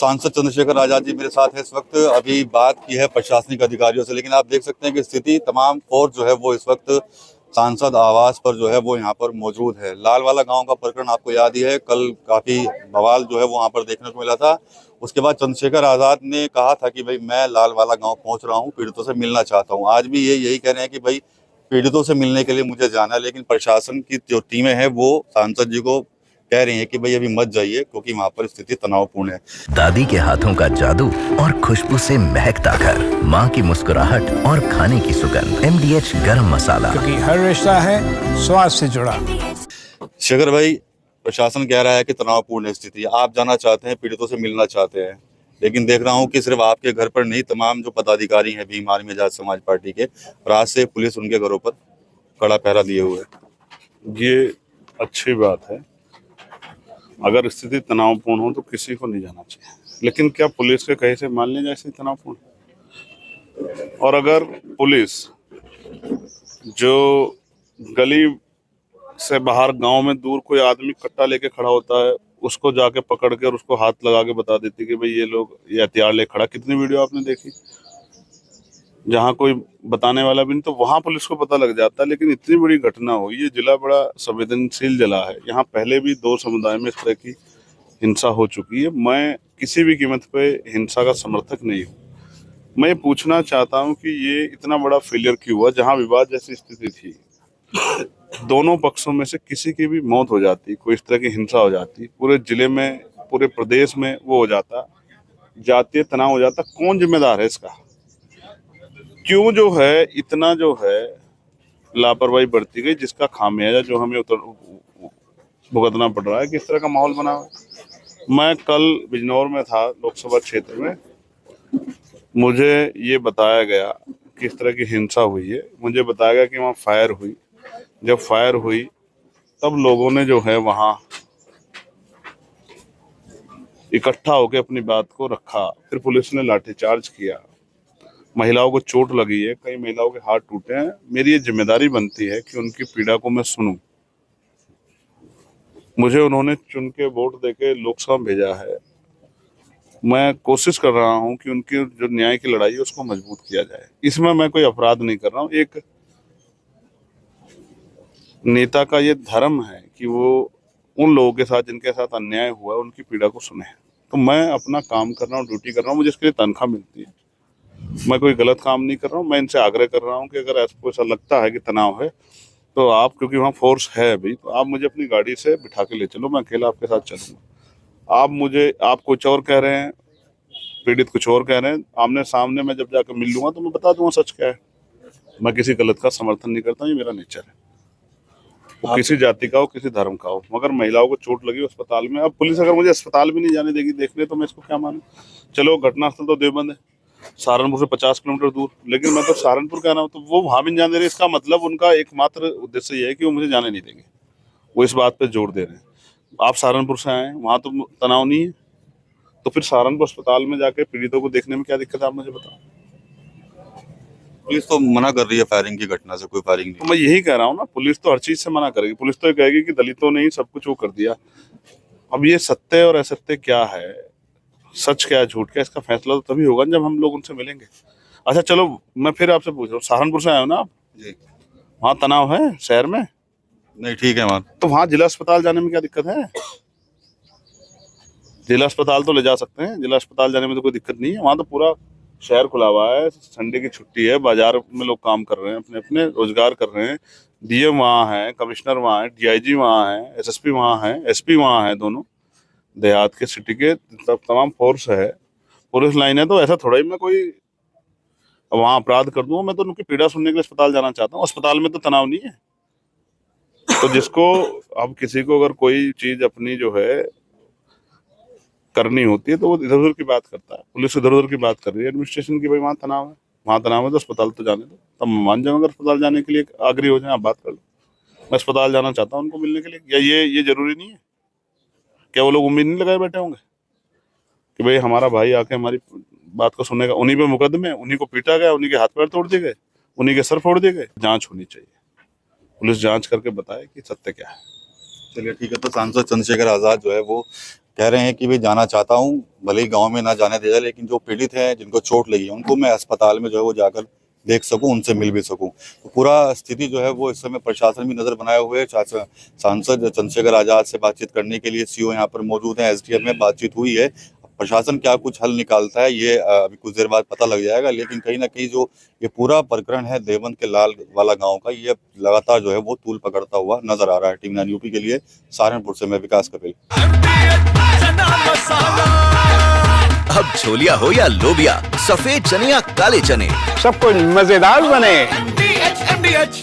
सांसद चंद्रशेखर आजाद जी मेरे साथ है इस वक्त। अभी बात की है प्रशासनिक अधिकारियों से, लेकिन आप देख सकते हैं कि स्थिति तमाम फोर्स जो है वो इस वक्त सांसद आवास पर जो है वो यहाँ पर मौजूद है। लालवाला गांव का प्रकरण आपको याद ही है, कल काफी बवाल जो है वो वहाँ पर देखने को मिला था। उसके बाद चंद्रशेखर आजाद ने कहा था कि भाई मैं लालवाला गांव पहुंच रहा हूं, पीड़ितों से मिलना चाहता हूं। आज भी ये यही कह रहे हैं कि भाई पीड़ितों से मिलने के लिए मुझे जाना है, लेकिन प्रशासन की जो टीमें हैं वो सांसद जी को कह रही हैं कि भाई अभी मत जाइए क्योंकि वहां पर स्थिति तनावपूर्ण है। दादी के हाथों का जादू और खुशबू से महकता घर, माँ की मुस्कुराहट और खाने की सुगंध, MDH गरम मसाला, क्योंकि हर रिश्ता है स्वाद से जुड़ा। शेखर भाई, प्रशासन कह रहा है कि तनावपूर्ण है स्थिति, आप जाना चाहते हैं, पीड़ितों से मिलना चाहते हैं, लेकिन देख रहा हूं कि सिर्फ आपके घर पर नहीं, तमाम जो पदाधिकारी हैं भीम आर्मी आजाद समाज पार्टी के, रात से पुलिस उनके घरों पर कड़ा पहरा दिए हुए है। ये अच्छी बात है। अगर स्थिति तनावपूर्ण हो तो किसी को नहीं जाना चाहिए, लेकिन क्या पुलिस के कहे से मान लिया जाए स्थिति तनावपूर्ण? और अगर पुलिस जो गली से बाहर गांव में दूर कोई आदमी कट्टा लेके खड़ा होता है, उसको जाके पकड़ के और उसको हाथ लगा के बता देती कि भाई ये लोग ये हथियार ले खड़ा, कितनी वीडियो आपने देखी जहाँ कोई बताने वाला भी नहीं, तो वहां पुलिस को पता लग जाता है। लेकिन इतनी बड़ी घटना हुई, ये जिला बड़ा संवेदनशील जिला है, यहाँ पहले भी 2 समुदाय में इस तरह की हिंसा हो चुकी है। मैं किसी भी कीमत पे हिंसा का समर्थक नहीं हूँ। मैं ये पूछना चाहता हूँ कि ये इतना बड़ा फेलियर क्यों हुआ? जहाँ विवाद जैसी स्थिति थी, दोनों पक्षों में से किसी की भी मौत हो जाती, कोई इस तरह की हिंसा हो जाती, पूरे जिले में, पूरे प्रदेश में वो हो जाता, जातीय तनाव हो जाता, कौन जिम्मेदार है इसका? क्यों जो है इतना जो है लापरवाही बरती गई, जिसका खामियाजा जो हमें भुगतना पड़ रहा है? किस तरह का माहौल बना हुआ? मैं कल बिजनौर में था, लोकसभा क्षेत्र में, मुझे ये बताया गया कि इस तरह की हिंसा हुई है। मुझे बताया गया कि वहाँ फायर हुई। जब फायर हुई तब लोगों ने जो है वहाँ इकट्ठा होकर अपनी बात को रखा, फिर पुलिस ने लाठीचार्ज किया, महिलाओं को चोट लगी है, कई महिलाओं के हाथ टूटे हैं। मेरी ये जिम्मेदारी बनती है कि उनकी पीड़ा को मैं सुनूं। मुझे उन्होंने चुन के वोट देके लोकसभा में भेजा है। मैं कोशिश कर रहा हूं कि उनकी जो न्याय की लड़ाई है उसको मजबूत किया जाए। इसमें मैं कोई अपराध नहीं कर रहा हूं। एक नेता का ये धर्म है कि वो उन लोगों के साथ जिनके साथ अन्याय हुआ उनकी पीड़ा को सुने। तो मैं अपना काम कर रहा हूँ, ड्यूटी कर रहा हूँ, मुझे इसके लिए तनख्वाह मिलती है। मैं कोई गलत काम नहीं कर रहा हूँ। मैं इनसे आग्रह कर रहा हूँ कि अगर ऐसा लगता है कि तनाव है तो आप, क्योंकि वहाँ फोर्स है अभी, तो आप मुझे अपनी गाड़ी से बिठा के ले चलो, मैं अकेला आपके साथ चलूंगा। आप कुछ और कह रहे हैं, पीड़ित कुछ और कह रहे हैं, आमने सामने मैं जब जाकर मिल लूंगा तो मैं बता दूंगा सच क्या है। मैं किसी गलत का समर्थन नहीं करता, ये मेरा नेचर है। वो किसी जाति का हो, किसी धर्म का हो। मगर महिलाओं को चोट लगी अस्पताल में, अब पुलिस अगर मुझे अस्पताल भी नहीं जाने देगी देखने, तो मैं इसको क्या मानूं? चलो, घटनास्थल तो देवबंद है, सहारनपुर से 50 किलोमीटर दूर, लेकिन मैं तो सहारनपुर कह रहा हूँ, तो वो वहां भी नहीं जाने रहे। इसका मतलब उनका एकमात्र उद्देश्य ये है कि वो मुझे जाने नहीं देंगे। वो इस बात पे जोर दे रहे हैं। आप सहारनपुर से आए, वहां तो तनाव नहीं है, तो फिर सहारनपुर अस्पताल में जाके पीड़ितों को देखने में क्या दिक्कत है? आप मुझे बताओ। पुलिस तो मना कर रही है फायरिंग की घटना से, कोई फायरिंग नहीं। तो मैं यही कह रहा हूँ ना, पुलिस तो हर चीज से मना करेगी। पुलिस तो ये कहेगी कि दलितों ने ही सब कुछ वो कर दिया। अब ये सत्य और असत्य क्या है, सच क्या है, झूठ क्या, इसका फैसला तो तभी होगा जब हम लोग उनसे मिलेंगे। अच्छा चलो, मैं फिर आपसे पूछ रहा हूँ, सहारनपुर से आए हो ना आप? जी। वहाँ तनाव है शहर में? नहीं, ठीक है वहाँ। तो वहाँ जिला अस्पताल जाने में क्या दिक्कत है? जिला अस्पताल तो ले जा सकते हैं, जिला अस्पताल जाने में तो कोई दिक्कत नहीं है। वहाँ तो पूरा शहर खुला हुआ है, संडे की छुट्टी है, बाजार में लोग काम कर रहे हैं, अपने अपने रोजगार कर रहे हैं। DM वहाँ है, कमिश्नर वहाँ है, DIG वहाँ है, SSP वहाँ है, SP वहाँ है, दोनों देहात के, सिटी के तमाम फोर्स है, पुलिस लाइन है। तो ऐसा थोड़ा ही मैं कोई वहाँ अपराध कर दूंगा। मैं तो उनकी पीड़ा सुनने के लिए अस्पताल जाना चाहता हूँ। अस्पताल में तो तनाव नहीं है। तो जिसको, अब किसी को अगर कोई चीज अपनी जो है करनी होती है तो वो इधर उधर की बात करता है। पुलिस इधर उधर की बात कर रही है एडमिनिस्ट्रेशन की, भाई वहाँ तनाव है, वहाँ तनाव है तो अस्पताल तो जाने दो। तब मान जाऊँ अगर अस्पताल जाने के लिए आग्रही हो जाए, आप बात कर लो। मैं अस्पताल जाना चाहता हूँ उनको मिलने के लिए। या ये जरूरी नहीं है? क्या वो लोग उम्मीद नहीं लगाए बैठे होंगे कि भाई हमारा भाई आके हमारी बात को सुनेगा? उन्हीं पे मुकदमे, उन्हीं को पीटा गया, उन्हीं के हाथ पैर तोड़ दिए गए, उन्हीं के सर फोड़ दिए गए। जांच होनी चाहिए, पुलिस जांच करके बताए कि सत्य क्या है। चलिए ठीक है। तो सांसद चंद्रशेखर आजाद जो है वो कह रहे हैं कि भाई जाना चाहता हूं, भले ही गांव में ना जाने दिया जाए, लेकिन जो पीड़ित हैं जिनको चोट लगी है उनको मैं अस्पताल में जो है वो जाकर देख सकूं, उनसे मिल भी सकूं। तो पूरा स्थिति जो है वो इस समय प्रशासन भी नजर बनाए हुए है। सांसद चंद्रशेखर आजाद से बातचीत करने के लिए सीओ यहाँ पर मौजूद है, एसडीएम में बातचीत हुई है। प्रशासन क्या कुछ हल निकालता है ये अभी कुछ देर बाद पता लग जाएगा, लेकिन कहीं ना कहीं जो ये पूरा प्रकरण है देवबंद के लाल वाला गांव का, ये लगातार जो है वो तूल पकड़ता हुआ नजर आ रहा है। टीवी 9 यूपी के लिए सहारनपुर से मैं विकास कपिल। अब छोलिया हो या लोबिया, सफेद चने या काले चने, सब कुछ मजेदार बने। MDH